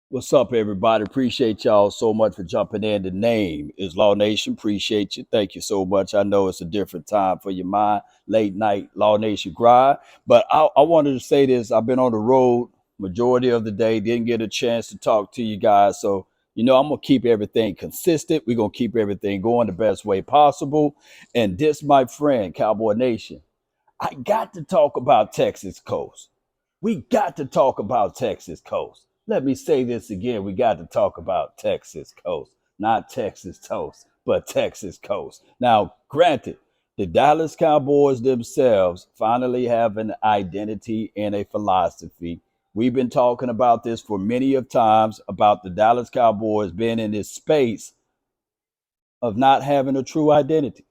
What's up, everybody? Appreciate y'all so much for jumping in. The name is Law Nation. Appreciate you. Thank you so much. I know it's a different time for your mind, late night Law Nation grind. But I wanted to say this. I've been on the road majority of the day, didn't get a chance to talk to you guys. So, I'm going to keep everything consistent. We're going to keep everything going the best way possible. And this, my friend, Cowboy Nation, I got to talk about Texas Coast. We got to talk about Texas Coast. Let me say this again. We got to talk about Texas Coast, not Texas Toast, but Texas Coast. Now, granted, the Dallas Cowboys themselves finally have an identity and a philosophy. We've been talking about this for many of times about the Dallas Cowboys being in this space of not having a true identity,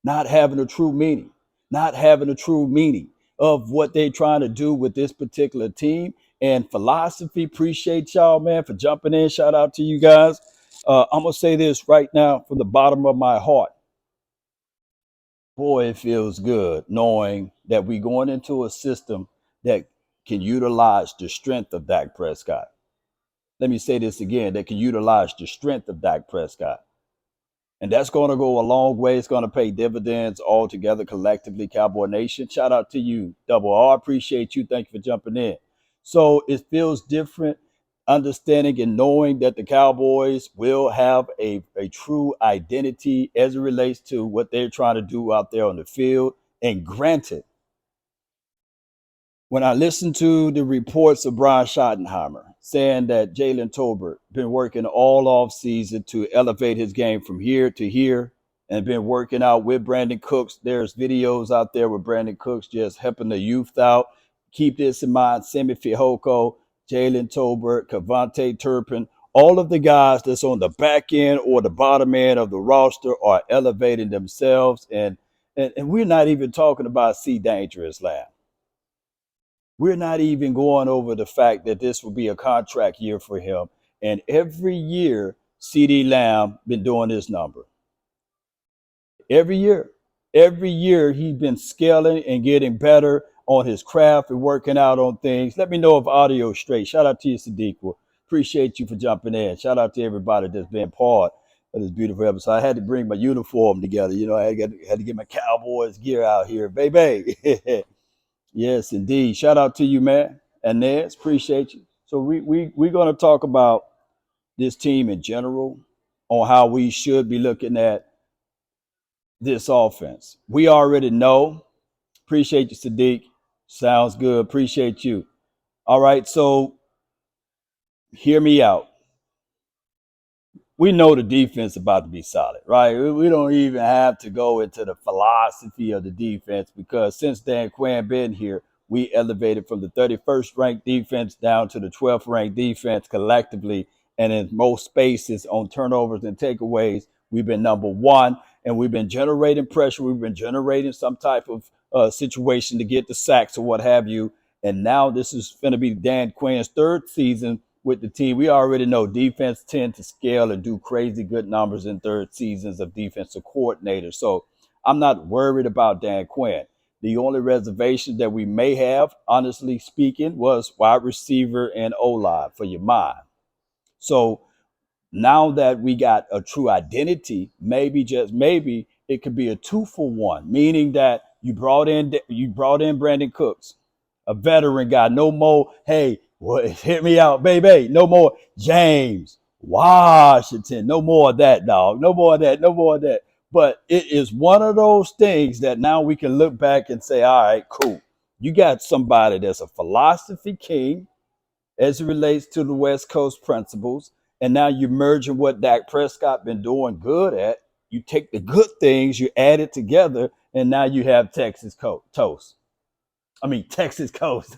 not having a true meaning, not having a true meaning of what they're trying to do with this particular team and philosophy. Appreciate y'all, man, for jumping in. Shout out to you guys. I'm gonna say this right now from the bottom of my heart. Boy, it feels good knowing that we're going into a system that can utilize the strength of Dak Prescott. Let me say this again, that can utilize the strength of Dak Prescott. And that's going to go a long way. It's going to pay dividends all together collectively, Cowboy Nation. Shout out to you, Double R. Appreciate you. Thank you for jumping in. So it feels different, understanding and knowing that the Cowboys will have a true identity as it relates to what they're trying to do out there on the field. And granted, when I listened to the reports of Brian Schottenheimer saying that Jalen Tolbert been working all off season to elevate his game from here to here and been working out with Brandon Cooks. There's videos out there with Brandon Cooks just helping the youth out. Keep this in mind, Semi Fihoko, Jalen Tolbert, Cavante Turpin, all of the guys that's on the back end or the bottom end of the roster are elevating themselves. And we're not even talking about C Dangerous Lab. We're not even going over the fact that this will be a contract year for him. And every year, CD Lamb been doing this number. Every year. Every year he's been scaling and getting better on his craft and working out on things. Let me know if audio is straight. Shout out to you, Sadiq. Appreciate you for jumping in. Shout out to everybody that's been part of this beautiful episode. I had to bring my uniform together. I had to get my Cowboys gear out here, baby. Yes, indeed. Shout out to you, man. And Nez, appreciate you. So we're going to talk about this team in general, on how we should be looking at this offense. We already know. Appreciate you, Sadiq. Sounds good. Appreciate you. All right, so hear me out. We know the defense is about to be solid, right? We don't even have to go into the philosophy of the defense because since Dan Quinn been here, we elevated from the 31st ranked defense down to the 12th ranked defense collectively. And in most spaces on turnovers and takeaways, we've been number one, and we've been generating pressure. We've been generating some type of situation to get the sacks or what have you. And now this is going to be Dan Quinn's third season with the team. We already know defense tend to scale and do crazy good numbers in third seasons of defensive coordinators. So I'm not worried about Dan Quinn. The only reservation that we may have, honestly speaking, was wide receiver and O-line for your mind. So now that we got a true identity, maybe just maybe it could be a 2-for-1, meaning that you brought in Brandon Cooks, a veteran guy. No more, hey, hit me out, baby. No more James Washington. No more of that, dog. No more of that. No more of that. But it is one of those things that now we can look back and say, all right, cool. You got somebody that's a philosophy king as it relates to the West Coast principles. And now you're merging what Dak Prescott been doing good at. You take the good things, you add it together, and now you have Texas toast. I mean, Texas Coast.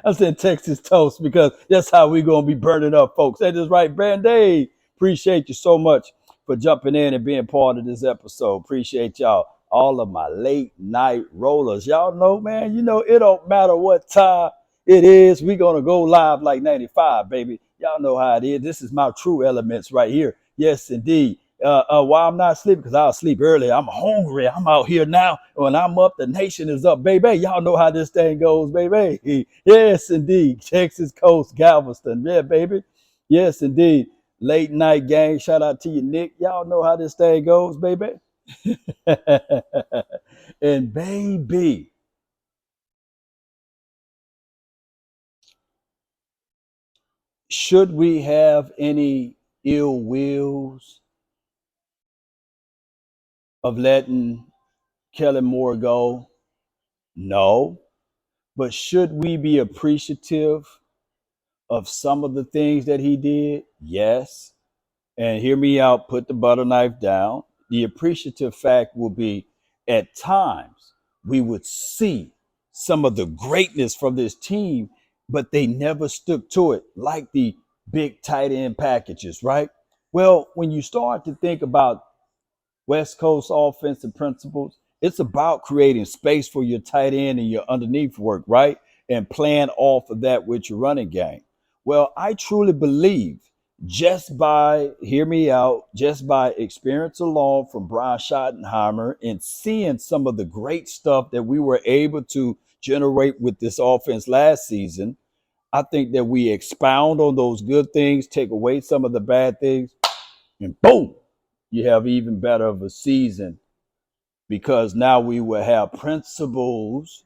I said Texas toast because that's how we're going to be burning up, folks. That is right, Band-Aid. Appreciate you so much for jumping in and being part of this episode. Appreciate y'all. All of my late night rollers. Y'all know, man, it don't matter what time it is. We're going to go live like 95, baby. Y'all know how it is. This is my true elements right here. Yes, indeed. Why I'm not sleeping? Because I'll sleep early. I'm hungry. I'm out here now. When I'm up, the nation is up, baby. Y'all know how this thing goes, baby. Yes, indeed. Texas Coast, Galveston. Yeah, baby. Yes, indeed. Late night gang. Shout out to you, Nick. Y'all know how this thing goes, baby. And baby, should we have any ill wills of letting Kellen Moore go? No. But should we be appreciative of some of the things that he did? Yes. And hear me out, put the butter knife down. The appreciative fact will be at times we would see some of the greatness from this team, but they never stuck to it, like the big tight end packages, right? Well, when you start to think about West Coast offensive principles, it's about creating space for your tight end and your underneath work, right? And playing off of that with your running game. Well, I truly believe just by, hear me out, just by experience alone from Brian Schottenheimer and seeing some of the great stuff that we were able to generate with this offense last season, I think that we expound on those good things, take away some of the bad things, and boom, you have even better of a season because now we will have principles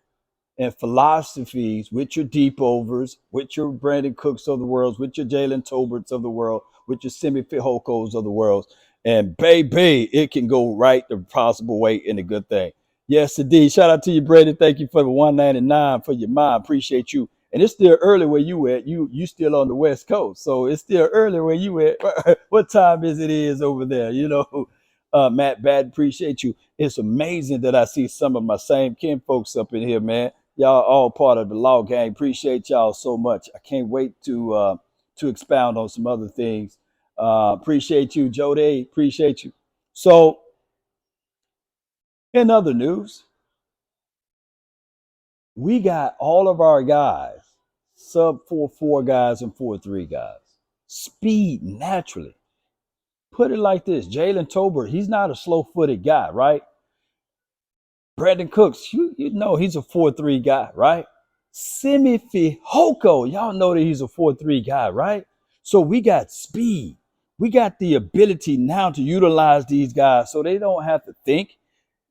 and philosophies with your deep overs, with your Brandon Cooks of the world, with your Jalen Tolberts of the world, with your Simi Fihokos of the world. And baby, it can go right the possible way in a good thing. Yes, indeed. Shout out to you, Brady. Thank you for the 199 for your mind. Appreciate you. And it's still early where you at. You still on the West Coast. So it's still early where you at. What time is over there? Matt Bad, appreciate you. It's amazing that I see some of my same kin folks up in here, man. Y'all all part of the law gang. Appreciate y'all so much. I can't wait to expound on some other things. Appreciate you, Joe Day. Appreciate you. So, in other news, we got all of our guys, sub 4-4 guys and 4-3 guys. Speed naturally. Put it like this: Jalen Tolbert, he's not a slow-footed guy, right? Brandon Cooks, you know he's a 4-3 guy, right? Simi Fihoko, y'all know that he's a 4-3 guy, right? So we got speed. We got the ability now to utilize these guys so they don't have to think.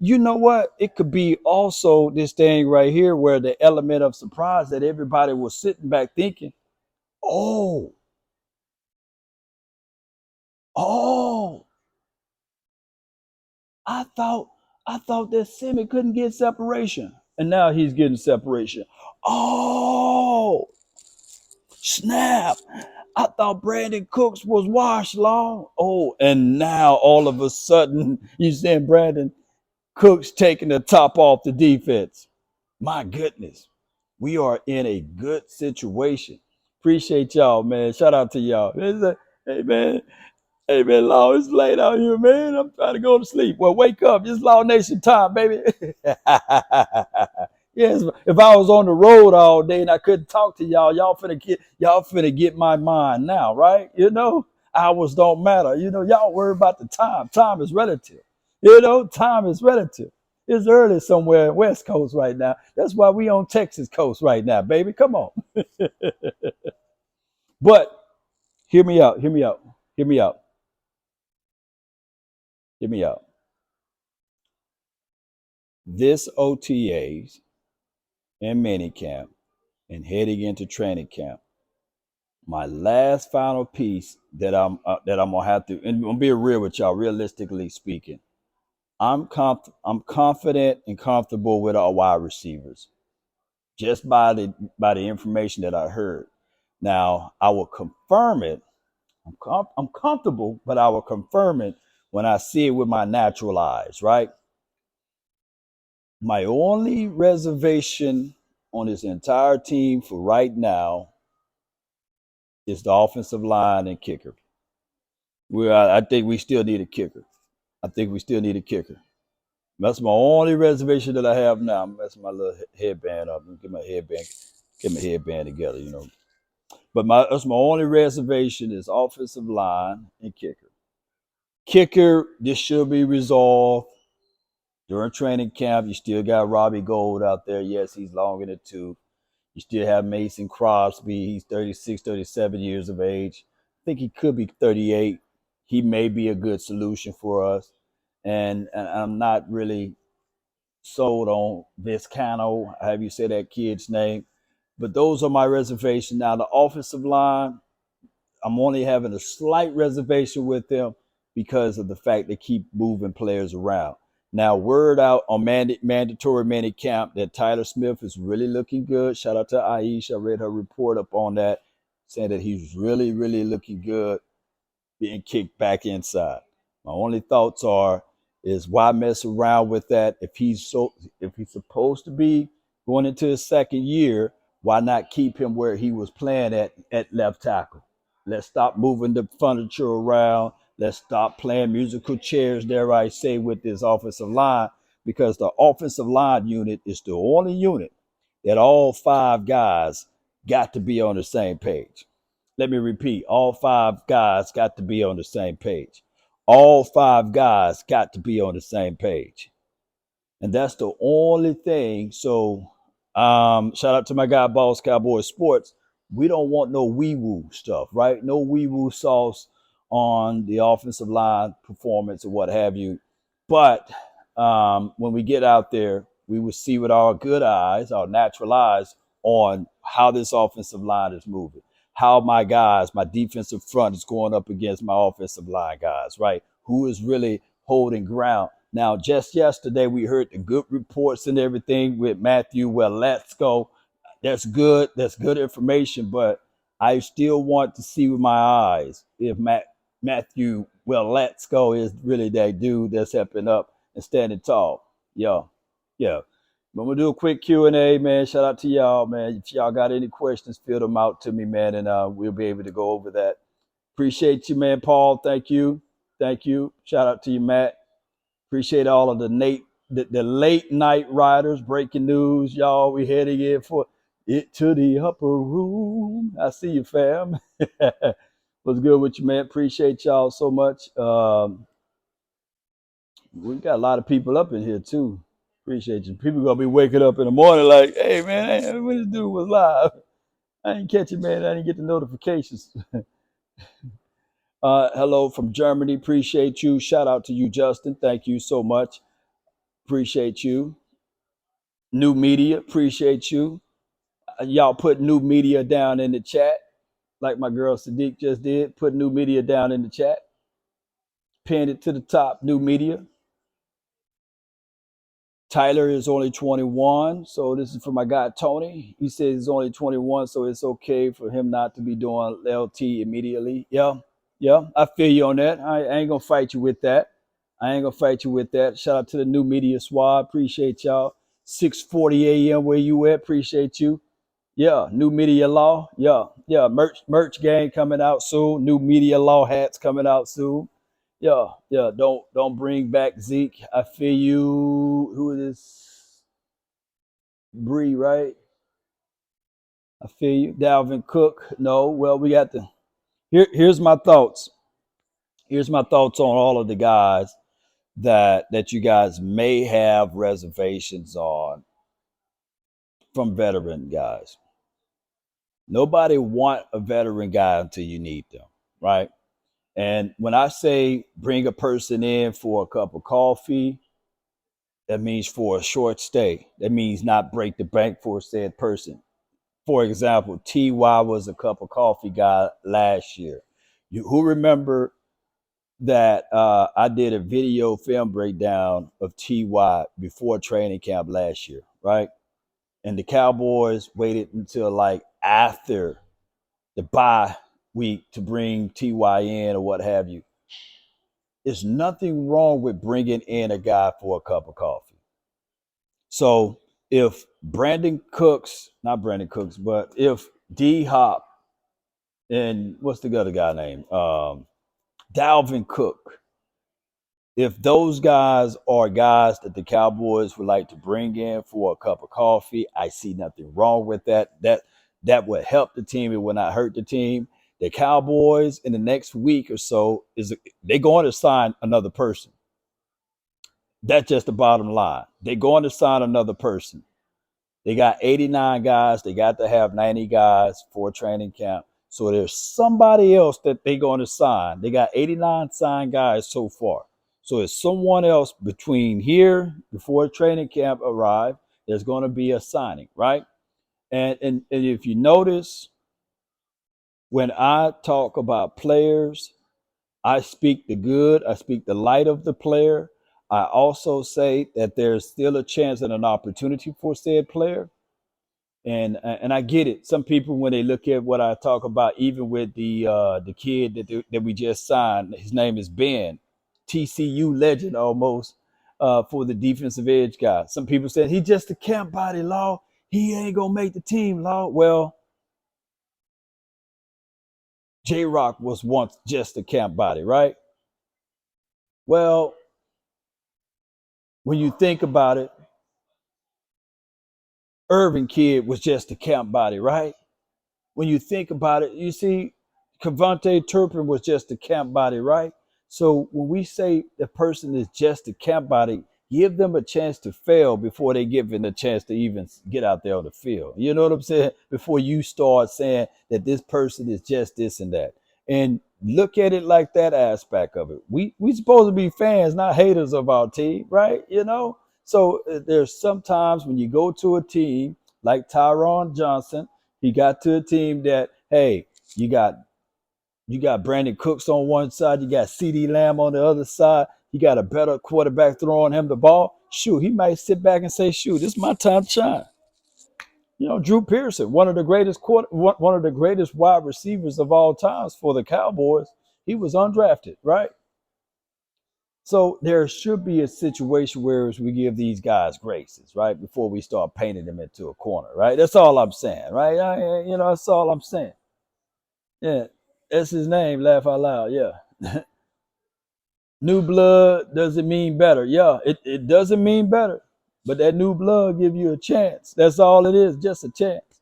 You know what? It could be also this thing right here where the element of surprise that everybody was sitting back thinking, oh, oh, I thought I thought that Simi couldn't get separation. And now he's getting separation. Oh, snap. I thought Brandon Cooks was washed long. Oh, and now all of a sudden you saying Brandon Cooks taking the top off the defense. My goodness. We are in a good situation. Appreciate y'all, man. Shout out to y'all. Hey man, hey man, Law, it's late out here, man. I'm trying to go to sleep. Well, wake up. It's Law Nation time, baby. Yes, if I was on the road all day and I couldn't talk to y'all, y'all finna get my mind now, right? Hours don't matter. Y'all worry about the time. Time is relative. Time is relative. It's early somewhere in West Coast right now. That's why we on Texas coast right now, baby. Come on. But hear me out. Hear me out. Hear me out. Hear me out. This OTAs and minicamp and heading into training camp, my last final piece that I'm gonna have to, and I'm gonna be real with y'all, realistically speaking, I'm confident and comfortable with our wide receivers just by the information that I heard. Now I will confirm it. I'm comfortable, but I will confirm it when I see it with my natural eyes. Right. My only reservation on this entire team for right now is the offensive line and kicker. I think we still need a kicker. I think we still need a kicker. That's my only reservation that I have now. I'm messing my little headband up. Get my headband together. But that's my only reservation is offensive line and kicker. Kicker, this should be resolved during training camp. You still got Robbie Gold out there. Yes, he's long in the tooth. You still have Mason Crosby. He's 36, 37 years of age. think he could be 38. He may be a good solution for us. And I'm not really sold on Vizcano, however you say that kid's name. But those are my reservations. Now, the offensive line, I'm only having a slight reservation with them because of the fact they keep moving players around. Now, word out on mandatory mini camp that Tyler Smith is really looking good. Shout out to Aisha. I read her report up on that, saying that he's really, really looking good being kicked back inside. My only thoughts are is why mess around with that if he's supposed to be going into his second year, why not keep him where he was playing at left tackle? Let's stop moving the furniture around. Let's stop playing musical chairs, dare I say, with this offensive line, because the offensive line unit is the only unit that all five guys got to be on the same page. Let me repeat, all five guys got to be on the same page. All five guys got to be on the same page. And that's the only thing. So shout out to my guy, Boss Cowboys Sports. We don't want no wee-woo stuff, right? No wee-woo sauce on the offensive line performance or what have you. But when we get out there, we will see with our good eyes, our natural eyes, on how this offensive line is moving, how my guys, my defensive front is going up against my offensive line guys, right? Who is really holding ground. Now, just yesterday, we heard the good reports and everything with Matthew. Well, let's go. That's good. That's good information. But I still want to see with my eyes if Matthew, well, let's go is really that dude that's stepping up and standing tall. Yeah. Yeah. But we'll do a quick Q&A, man. Shout out to y'all, man. If y'all got any questions, fill them out to me, man, and we'll be able to go over that. Appreciate you, man, Paul. Thank you. Thank you. Shout out to you, Matt. Appreciate all of the late night riders, breaking news, y'all. We heading in for it to the upper room. I see you, fam. What's good with you, man? Appreciate y'all so much. We got a lot of people up in here too. Appreciate you. People gonna be waking up in the morning like, hey man, when this dude was live. I didn't catch it, man. I didn't get the notifications. Hello from Germany. Appreciate you. Shout out to you, Justin. Thank you so much. Appreciate you. New media. Appreciate you. Y'all put new media down in the chat, like my girl Sadiq just did. Put new media down in the chat. Pin it to the top. New media. Tyler is only 21, so this is for my guy Tony. He says he's only 21, so it's okay for him not to be doing LT immediately. Yeah, I feel you on that. I ain't gonna fight you with that. Shout out to the new media squad. Appreciate y'all. 6:40 a.m. Where you at? Appreciate you. Yeah, new media law. Yeah. Merch gang coming out soon. New media law hats coming out soon. Yeah. Don't bring back Zeke. I feel you. Who is this? Bree, right? I feel you. Dalvin Cook. No. Well, we got the here's my thoughts. Here's my thoughts on all of the guys that you guys may have reservations on from veteran guys. Nobody want a veteran guy until you need them, right? And when I say bring a person in for a cup of coffee, that means for a short stay. That means not break the bank for said person. For example, TY was a cup of coffee guy last year. Who remember that I did a video film breakdown of TY before training camp last year, right? And the Cowboys waited until like after the bye week to bring TY in or what have you. There's nothing wrong with bringing in a guy for a cup of coffee. So if not Brandon Cooks, but if D Hop and what's the other guy name? Dalvin Cook, if those guys are guys that the Cowboys would like to bring in for a cup of coffee, I see nothing wrong with that. That would help the team. It would not hurt the team. The Cowboys in the next week or so they're going to sign another person. That's just the bottom line. They're going to sign another person. They got 89 guys. They got to have 90 guys for training camp. So there's somebody else that they're going to sign. They got 89 signed guys so far. So it's someone else between here before training camp arrive. There's going to be a signing, right? And if you notice, when I talk about players, I speak the good, I speak the light of the player. I also say that there's still a chance and an opportunity for said player. And I get it. Some people, when they look at what I talk about, even with the kid that we just signed, his name is Ben, TCU legend almost, for the defensive edge guy. Some people said he just a camp body, Law. He ain't gonna make the team, Law. Well, J Rock was once just a camp body, right? Well, when you think about it, Irvin Kid was just a camp body, right? When you think about it, you see, Cavante Turpin was just a camp body, right? So when we say the person is just a camp body, give them a chance to fail before they give them a chance to even get out there on the field. You know what I'm saying? Before you start saying that this person is just this and that. And look at it like that aspect of it. We supposed to be fans, not haters of our team, right? You know? So there's sometimes when you go to a team like Tyron Johnson, he got to a team that, hey, you got Brandon Cooks on one side, you got CD Lamb on the other side, you got a better quarterback throwing him the ball. Shoot, he might sit back and say, shoot, this is my time to shine. You know, Drew Pearson, one of the greatest wide receivers of all times for the Cowboys, he was undrafted, right? So there should be a situation where we give these guys graces, right, before we start painting them into a corner, right? That's all I'm saying, right? That's all I'm saying. Yeah, that's his name. Laugh out loud. Yeah. New blood doesn't mean better. Yeah, it doesn't mean better, but that new blood give you a chance. That's all it is, just a chance.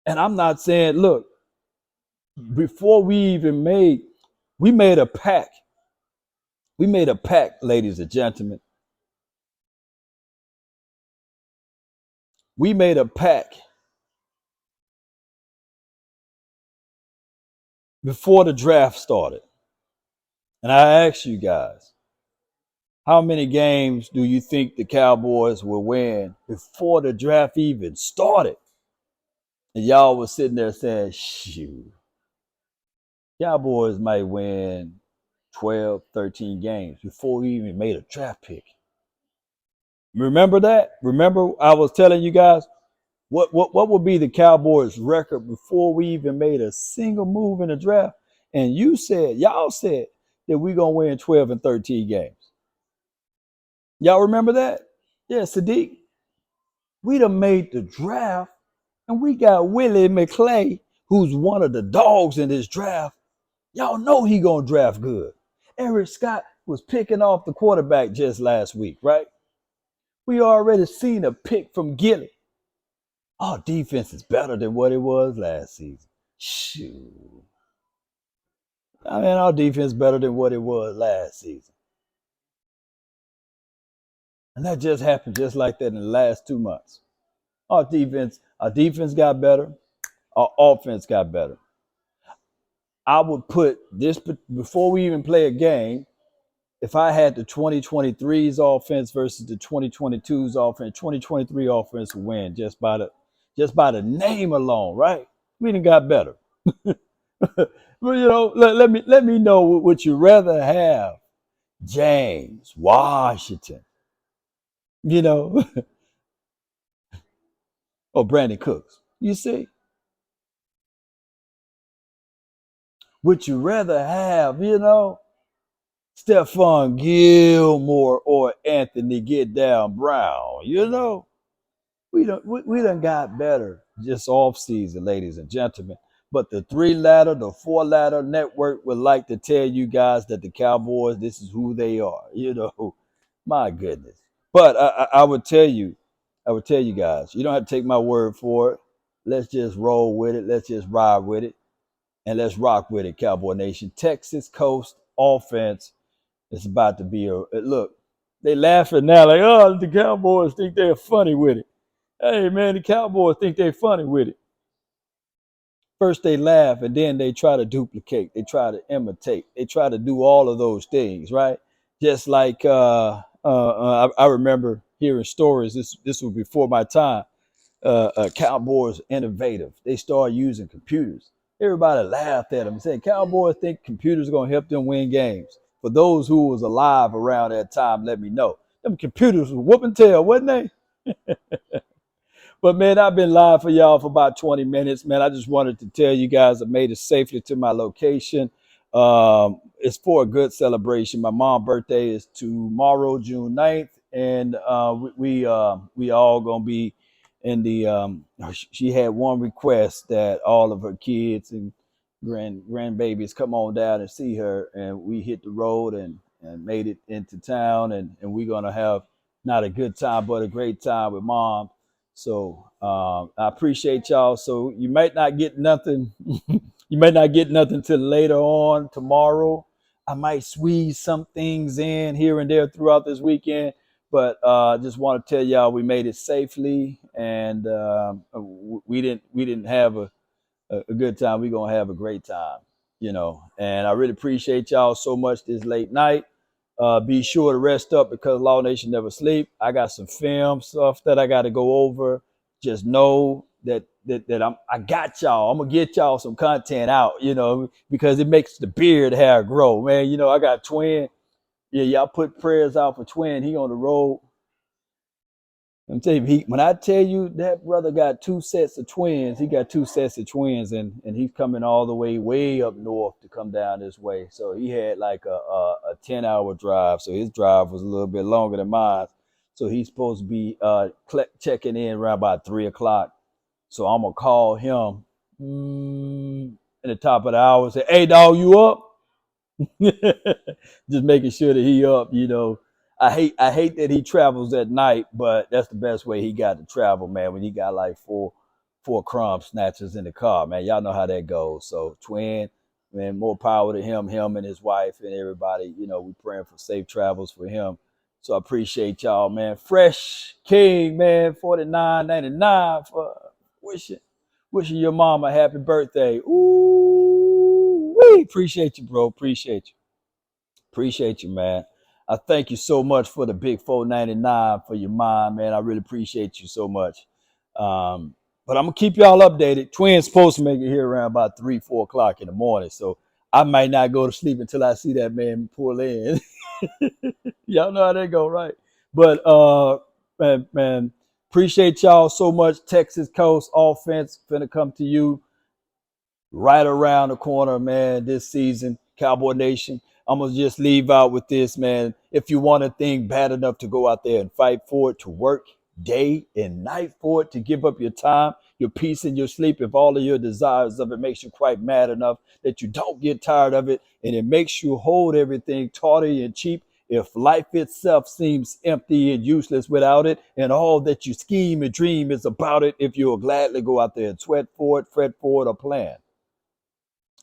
And I'm not saying, look, before we made a pact. We made a pact, ladies and gentlemen. We made a pact before the draft started. And I asked you guys, how many games do you think the Cowboys will win before the draft even started? And y'all was sitting there saying, shoot, Cowboys might win 12, 13 games before we even made a draft pick. Remember that? Remember I was telling you guys what would be the Cowboys record before we even made a single move in the draft? And y'all said that we're going to win 12 and 13 games. Y'all remember that? Yeah, Sadiq. We done made the draft and we got Willie McClay, who's one of the dogs in this draft. Y'all know he gonna draft good. Eric Scott was picking off the quarterback just last week, right? We already seen a pick from Gilly. Our defense is better than what it was last season. Shoot. I mean, our defense is better than what it was last season. And that just happened just like that in the last 2 months. Our defense got better. Our offense got better. I would put this before we even play a game. If I had the 2023's offense versus the 2022's offense, 2023 offense will win just by the name alone, right? We done got better. Well, let me know what you rather have. James Washington, you know, or Brandon Cooks. You see, would you rather have, Stephon Gilmore or Anthony Get Down Brown? We done got better just off season, ladies and gentlemen. But the the 4 ladder network would like to tell you guys that the Cowboys, this is who they are. My goodness. But I would tell you guys, you don't have to take my word for it. Let's just roll with it. Let's just ride with it. And let's rock with it, Cowboy Nation. Texas Coast offense is about to be look. They laughing now like, oh, the Cowboys think they're funny with it. Hey, man, the Cowboys think they're funny with it. First they laugh and then they try to duplicate. They try to imitate. They try to do all of those things, right? Just like I remember hearing stories. This was before my time. Cowboys innovative. They started using computers. Everybody laughed at them and said, Cowboys think computers are going to help them win games. For those who was alive around that time, let me know. Them computers was whooping tail, wasn't they? But man, I've been live for y'all for about 20 minutes. Man, I just wanted to tell you guys I made it safely to my location. It's for a good celebration. My mom's birthday is tomorrow, June 9th, and we all gonna be in the. She had one request that all of her kids and grandbabies come on down and see her, and we hit the road and made it into town, and we're gonna have not a good time but a great time with mom. So I appreciate y'all. So you might not get nothing. You might not get nothing till later on tomorrow. I might squeeze some things in here and there throughout this weekend, but just want to tell y'all we made it safely, and we didn't have a good time. We're gonna have a great time, you know. And I really appreciate y'all so much this late night. Be sure to rest up because Law Nation never sleep. I got some film stuff that I got to go over. Just know that I got y'all. I'm gonna get y'all some content out, you know, because it makes the beard hair grow, man. You know, I got Twin. Yeah, y'all put prayers out for Twin. He on the road. I'm telling you, when I tell you that brother got two sets of twins, he got two sets of twins, and he's coming all the way up north to come down this way. So he had like a 10-hour drive. So his drive was a little bit longer than mine. So he's supposed to be checking in around about 3 o'clock. So I'm gonna call him in the top of the hour and say, "Hey, dog, you up?" Just making sure that he up, you know. I hate that he travels at night, but that's the best way he got to travel, man. When he got like four crumb snatchers in the car, man. Y'all know how that goes. So Twin, man, more power to him and his wife and everybody. You know, we praying for safe travels for him. So I appreciate y'all, man. Fresh King, man, $49.99 for wishing your mom a happy birthday. Ooh, we appreciate you, bro. Appreciate you. Appreciate you, man. I thank you so much for the big $4.99 for your mind, man. I really appreciate you so much. But I'm gonna keep y'all updated. Twin's supposed to make it here around about 3, 4 o'clock in the morning, so I might not go to sleep until I see that man pull in. Y'all know how that go, right? But man, appreciate y'all so much. Texas Coast offense finna come to you right around the corner, man, this season. Cowboy Nation. I'm going to just leave out with this, man. If you want a thing bad enough to go out there and fight for it, to work day and night for it, to give up your time, your peace, and your sleep, if all of your desires of it makes you quite mad enough that you don't get tired of it, and it makes you hold everything tawdry and cheap, if life itself seems empty and useless without it, and all that you scheme and dream is about it, if you'll gladly go out there and sweat for it, fret for it, or plan,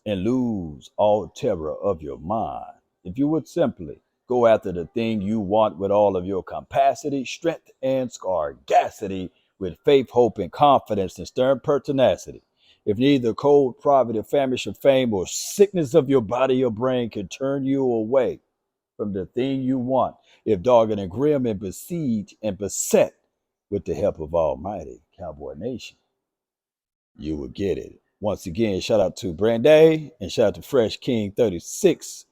and lose all terror of your mind. If you would simply go after the thing you want with all of your capacity, strength, and scarcity, with faith, hope, and confidence, and stern pertinacity. If neither cold, poverty, famish, or fame, or sickness of your body or brain can turn you away from the thing you want, if dogged and grim and besieged and beset with the help of Almighty Cowboy Nation, you will get it. Once again, shout out to Branday and shout out to Fresh King 36,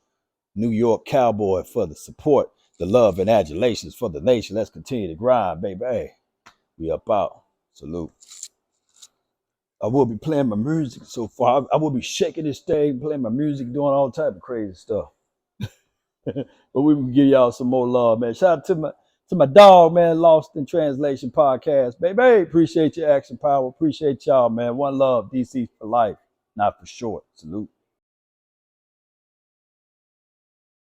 New York Cowboy, for the support, the love, and adulations for the nation. Let's continue to grind, baby. Hey, we up out. Salute. I will be playing my music so far. I will be shaking this thing, playing my music, doing all type of crazy stuff. But we will give y'all some more love, man. Shout out to my dog, man, Lost in Translation podcast, baby. Appreciate your action power. Appreciate y'all, man. One love, DC for life, not for short. Salute.